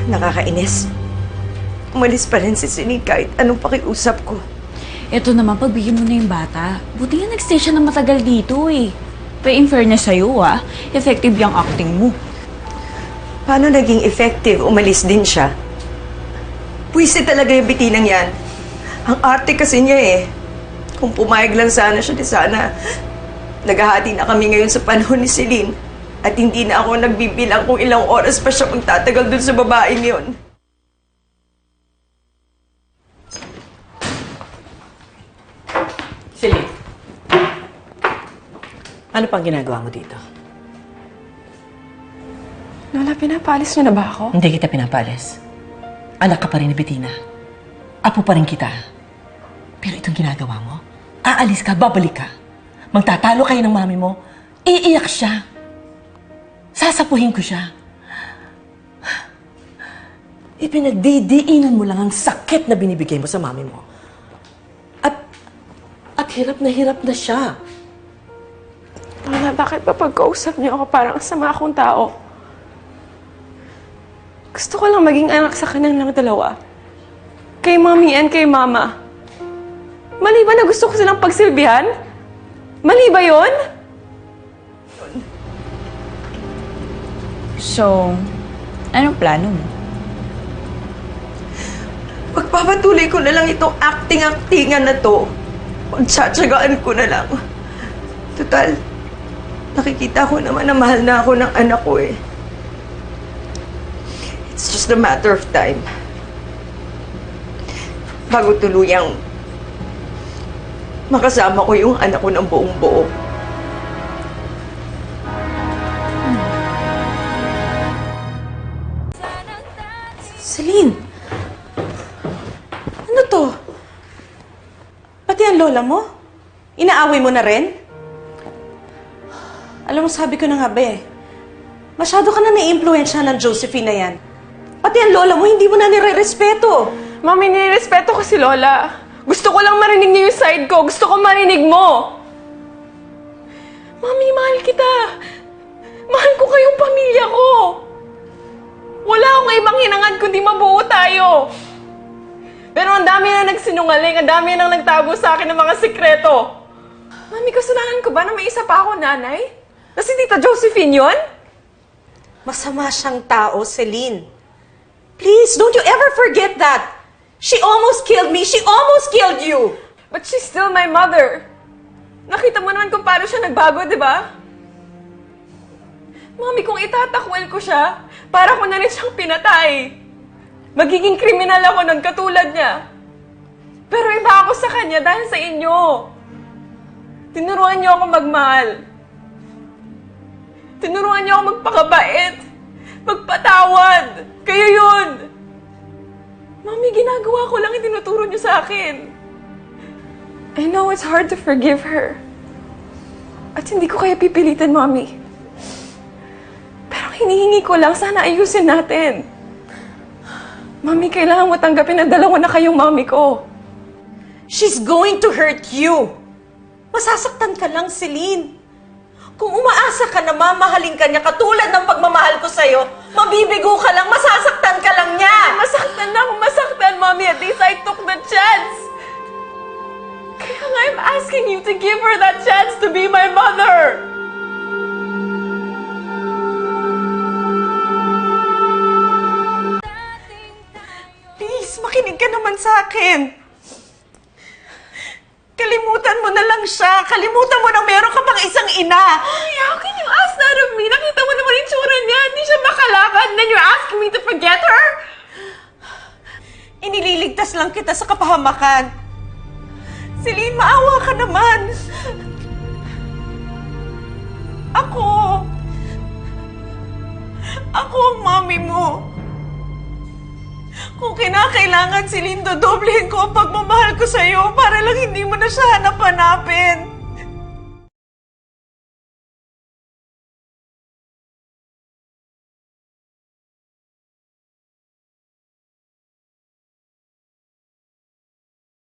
Nakakainis. Umalis pa rin si Celine kahit anong pakiusap ko. Eto naman, pagbigyan mo na yung bata. Buti nga nag-stay siya ng matagal dito eh. Pero in fairness sa'yo effective yung acting mo. Paano naging effective? Umalis din siya. Puwisit talaga yung bitinang yan. Ang arte kasi niya eh. Kung pumayag lang sana siya, di sana naghahati na kami ngayon sa panahon ni Celine. At hindi na ako nagbibilang kung ilang oras pa siya magtatagal dun sa babaeng yun. Celine, ano pang ginagawa mo dito? Lola, pinapalis niyo na ba ako? Hindi kita pinapalis. Anak ka pa rin ni Bettina. Apo pa rin kita. Pero itong ginagawa mo, aalis ka, babalik ka. Magtatalo kayo ng mami mo, iiyak siya. Sasapuhin ko siya. Ipinagdidiinan mo lang ang sakit na binibigay mo sa mami mo. At hirap na siya. Lola, bakit ba pagkausap niyo ako parang sama akong tao? Gusto ko lang maging anak sa kanilang dalawa. Kay Mommy and kay Mama. Mali ba na gusto ko silang pagsilbihan? Mali ba yun? So, anong plano mo? Pagpapatuloy ko na lang itong acting-actingan na to. Pagtsatsagaan ko na lang. Total, nakikita ko naman na mahal na ako ng anak ko eh. It's just a matter of time. Bago tuluyang makasama ko yung anak ko ng buong buo. Celine! Ano to? Pati ang lola mo? Inaaway mo na rin? Alam mo, sabi ko na nga ba masyado ka na naiimpluwensya ng Josephine na yan. Pati ang lola mo, hindi mo na nire-respeto. Mami, nirespeto ko si Lola. Gusto ko lang marinig niyo yung side ko. Gusto ko marinig mo. Mami, mahal kita. Mahal ko kayong pamilya ko. Wala akong ibang hinangad kundi mabuo tayo. Pero ang dami na nagsinungaling, ang dami na nagtago sa akin ng mga sikreto. Mami, kasalanan ko ba na may isa pa ako nanay? Na si Tita Josephine yun? Masama siyang tao, Celine. Please, don't you ever forget that. She almost killed me. She almost killed you. But she's still my mother. Nakita mo naman kung paano siya nagbago, di ba? Mami, kung itatakwil ko siya, para ko na rin siyang pinatay. Magiging kriminal ako nun katulad niya. Pero iba ako sa kanya dahil sa inyo. Tinuruan niyo ako magmahal. Tinuruan niyo ako magpakabait. Magpatawad. Kayo yun. Mami, ginagawa ko lang yung tinuturo niyo sa akin. I know it's hard to forgive her. At hindi ko kaya pipilitan, Mami. Pero hinihingi ko lang, sana ayusin natin. Mami, kailangan mo tanggapin na dalawa na kayong mami ko. She's going to hurt you. Masasaktan ka lang, Celine. Kung umaasa ka na mamahalin ka niya katulad ng pagmamahal ko sa'yo, mabibigo ka lang, masasaktan ka lang niya. Masaktan na akong masaktan, Mami. At least I took the chance. Kaya nga I'm asking you to give her that chance to be my mother. Please, makinig ka naman sa akin. Kalimutan mo na lang siya. Kalimutan mo na meron ka pang isang ina. Mami, how can you ask that of me? Nakita mo naman yung tsura niya. Hindi siya makalakad. Then you're asking me to forget her? Inililigtas lang kita sa kapahamakan. Celine, maawa ka naman. Ako ang mami mo. Kung kinakailangan, Celine, dodoblehin ko ang pagmamahal ko sa'yo para lang hindi mo na siya hanap-hanapin.